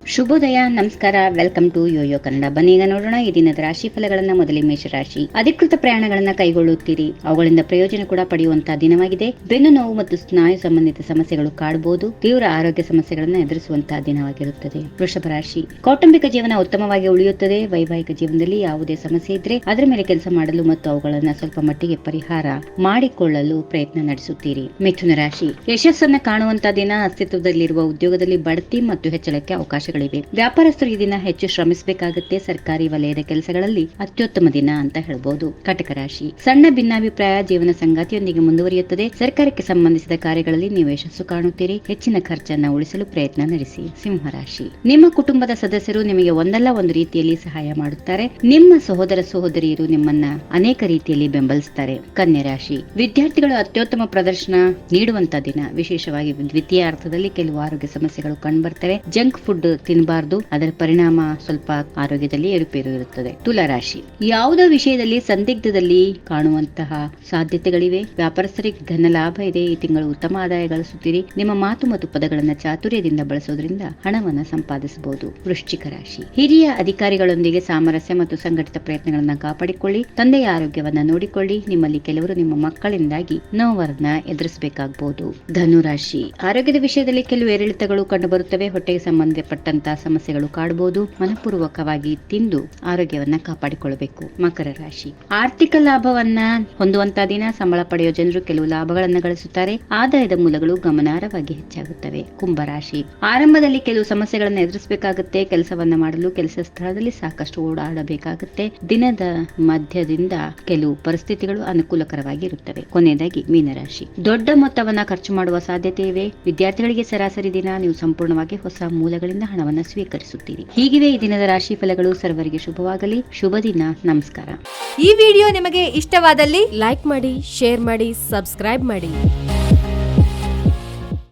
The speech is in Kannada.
ಶುಭೋದಯ, ನಮಸ್ಕಾರ. Welcome to YoYo Kannada. ಬನ್ನಿ ಈಗ ನೋಡೋಣ ಈ ದಿನದ ರಾಶಿ ಫಲಗಳನ್ನ. ಮೊದಲೇ ಮೇಷರಾಶಿ. ಅಧಿಕೃತ ಪ್ರಯಾಣಗಳನ್ನ ಕೈಗೊಳ್ಳುತ್ತೀರಿ, ಅವುಗಳಿಂದ ಪ್ರಯೋಜನ ಕೂಡ ಪಡೆಯುವಂತಹ ದಿನವಾಗಿದೆ. ಬೆನ್ನು ನೋವು ಮತ್ತು ಸ್ನಾಯು ಸಂಬಂಧಿತ ಸಮಸ್ಯೆಗಳು ಕಾಡಬಹುದು. ತೀವ್ರ ಆರೋಗ್ಯ ಸಮಸ್ಯೆಗಳನ್ನ ಎದುರಿಸುವಂತಹ ದಿನವಾಗಿರುತ್ತದೆ. ವೃಷಭ ರಾಶಿ. ಕೌಟುಂಬಿಕ ಜೀವನ ಉತ್ತಮವಾಗಿ ಉಳಿಯುತ್ತದೆ. ವೈವಾಹಿಕ ಜೀವನದಲ್ಲಿ ಯಾವುದೇ ಸಮಸ್ಯೆ ಇದ್ರೆ ಅದರ ಮೇಲೆ ಕೆಲಸ ಮಾಡಲು ಮತ್ತು ಅವುಗಳನ್ನ ಸ್ವಲ್ಪ ಮಟ್ಟಿಗೆ ಪರಿಹಾರ ಮಾಡಿಕೊಳ್ಳಲು ಪ್ರಯತ್ನ ನಡೆಸುತ್ತೀರಿ. ಮಿಥುನ ರಾಶಿ. ಯಶಸ್ಸನ್ನ ಕಾಣುವಂತಹ ದಿನ. ಅಸ್ತಿತ್ವದಲ್ಲಿರುವ ಉದ್ಯೋಗದಲ್ಲಿ ಬಡ್ತಿ ಮತ್ತು ಹೆಚ್ಚಳಕ್ಕೆ ಅವಕಾಶಗಳಿವೆ. ವ್ಯಾಪಾರಸ್ಥರು ಈ ದಿನ ಹೆಚ್ಚು ಶ್ರಮಿಸಬೇಕಾಗುತ್ತೆ. ಸರ್ಕಾರಿ ವಲಯದ ಕೆಲಸಗಳಲ್ಲಿ ಅತ್ಯುತ್ತಮ ದಿನ ಅಂತ ಹೇಳ್ಬಹುದು. ಕಟಕ ರಾಶಿ. ಸಣ್ಣ ಭಿನ್ನಾಭಿಪ್ರಾಯ ಜೀವನ ಸಂಗಾತಿಯೊಂದಿಗೆ ಮುಂದುವರಿಯುತ್ತದೆ. ಸರ್ಕಾರಕ್ಕೆ ಸಂಬಂಧಿಸಿದ ಕಾರ್ಯಗಳಲ್ಲಿ ನೀವು ಯಶಸ್ಸು ಕಾಣುತ್ತೀರಿ. ಹೆಚ್ಚಿನ ಖರ್ಚನ್ನ ಉಳಿಸಲು ಪ್ರಯತ್ನ ನಡೆಸಿ. ಸಿಂಹ ರಾಶಿ. ನಿಮ್ಮ ಕುಟುಂಬದ ಸದಸ್ಯರು ನಿಮಗೆ ಒಂದಲ್ಲ ಒಂದು ರೀತಿಯಲ್ಲಿ ಸಹಾಯ ಮಾಡುತ್ತಾರೆ. ನಿಮ್ಮ ಸಹೋದರ ಸಹೋದರಿಯರು ನಿಮ್ಮನ್ನ ಅನೇಕ ರೀತಿಯಲ್ಲಿ ಬೆಂಬಲಿಸುತ್ತಾರೆ. ಕನ್ಯಾ ರಾಶಿ. ವಿದ್ಯಾರ್ಥಿಗಳು ಅತ್ಯುತ್ತಮ ಪ್ರದರ್ಶನ ನೀಡುವಂತ ದಿನ. ವಿಶೇಷವಾಗಿ ದ್ವಿತೀಯ ಅರ್ಥದಲ್ಲಿ ಕೆಲವು ಆರೋಗ್ಯ ಸಮಸ್ಯೆಗಳು ಕಂಡುಬರ್ತವೆ. ಜಂಕ್ ಫುಡ್ ತಿನ್ನಬಾರದು, ಅದರ ಪರಿಣಾಮ ಸ್ವಲ್ಪ ಆರೋಗ್ಯದಲ್ಲಿ ಏರುಪೇರು ಇರುತ್ತದೆ. ತುಲಾ ರಾಶಿ. ಯಾವುದೋ ವಿಷಯದಲ್ಲಿ ಸಂದಿಗ್ಧದಲ್ಲಿ ಕಾಣುವಂತಹ ಸಾಧ್ಯತೆಗಳಿವೆ. ವ್ಯಾಪಾರಸ್ಥರಿಗೆ ಘನ ಲಾಭ ಇದೆ. ಈ ತಿಂಗಳು ಉತ್ತಮ ಆದಾಯ ಗಳಿಸುತ್ತೀರಿ. ನಿಮ್ಮ ಮಾತು ಮತ್ತು ಪದಗಳನ್ನು ಚಾತುರ್ಯದಿಂದ ಬಳಸೋದ್ರಿಂದ ಹಣವನ್ನ ಸಂಪಾದಿಸಬಹುದು. ವೃಶ್ಚಿಕ ರಾಶಿ. ಹಿರಿಯ ಅಧಿಕಾರಿಗಳೊಂದಿಗೆ ಸಾಮರಸ್ಯ ಮತ್ತು ಸಂಘಟಿತ ಪ್ರಯತ್ನಗಳನ್ನ ಕಾಪಾಡಿಕೊಳ್ಳಿ. ತಂದೆಯ ಆರೋಗ್ಯವನ್ನ ನೋಡಿಕೊಳ್ಳಿ. ನಿಮ್ಮಲ್ಲಿ ಕೆಲವರು ನಿಮ್ಮ ಮಕ್ಕಳಿಂದಾಗಿ ನೋವನ್ನ ಎದುರಿಸಬೇಕಾಗಬಹುದು. ಧನುರಾಶಿ. ಆರೋಗ್ಯದ ವಿಷಯದಲ್ಲಿ ಕೆಲವು ಏರಿಳಿತಗಳು ಕಂಡುಬರುತ್ತವೆ. ಹೊಟ್ಟೆಗೆ ಸಂಬಂಧಪಟ್ಟಂತಹ ಸಮಸ್ಯೆಗಳು ಕಾಡಬಹುದು. ಮನಪೂರ್ವಕವಾಗಿ ತಿಂದು ಆರೋಗ್ಯವನ್ನ ಕಾಪಾಡಿಕೊಳ್ಳಬೇಕು. ಮಕರ ರಾಶಿ. ಆರ್ಥಿಕ ಲಾಭವನ್ನ ಹೊಂದುವಂತಹ ದಿನ. ಸಂಬಳ ಪಡೆಯುವ ಜನರು ಕೆಲವು ಲಾಭಗಳನ್ನ ಗಳಿಸುತ್ತಾರೆ. ಆದಾಯದ ಮೂಲಗಳು ಗಮನಾರ್ಹವಾಗಿ ಹೆಚ್ಚಾಗುತ್ತವೆ. ಕುಂಭರಾಶಿ. ಆರಂಭದಲ್ಲಿ ಕೆಲವು ಸಮಸ್ಯೆಗಳನ್ನ ಎದುರಿಸಬೇಕಾಗುತ್ತೆ. ಕೆಲಸವನ್ನ ಮಾಡಲು ಕೆಲಸ ಸ್ಥಳದಲ್ಲಿ ಸಾಕಷ್ಟು ಓಡಾಡಬೇಕಾಗುತ್ತೆ. ದಿನದ ಮಧ್ಯದಿಂದ ಕೆಲವು ಪರಿಸ್ಥಿತಿಗಳು ಅನುಕೂಲಕರವಾಗಿ ಇರುತ್ತವೆ. ಕೊನೆಯದಾಗಿ ಮೀನರಾಶಿ. ದೊಡ್ಡ ಮೊತ್ತವನ್ನ ಖರ್ಚು ಮಾಡುವ ಸಾಧ್ಯತೆ ಇವೆ. ವಿದ್ಯಾರ್ಥಿಗಳಿಗೆ ಸರಾಸರಿ ದಿನ. ನೀವು ಸಂಪೂರ್ಣವಾಗಿ ಹೊಸ ಮೂಲಗಳಿಂದ ಹಣವನ್ನು ಸ್ವೀಕರಿಸುತ್ತೀರಿ. ಹೀಗಿವೆ ಈ ದಿನದ ರಾಶಿ ಫಲಗಳು. ಸರ್ವರಿಗೆ ಶುಭವಾಗಲಿ. ಶುಭ ದಿನ. ನಮಸ್ಕಾರ. ಈ ವಿಡಿಯೋ ನಿಮಗೆ ಇಷ್ಟವಾದಲ್ಲಿ ಲೈಕ್ ಮಾಡಿ, ಶೇರ್ ಮಾಡಿ, ಸಬ್ಸ್ಕ್ರೈಬ್ ಮಾಡಿ.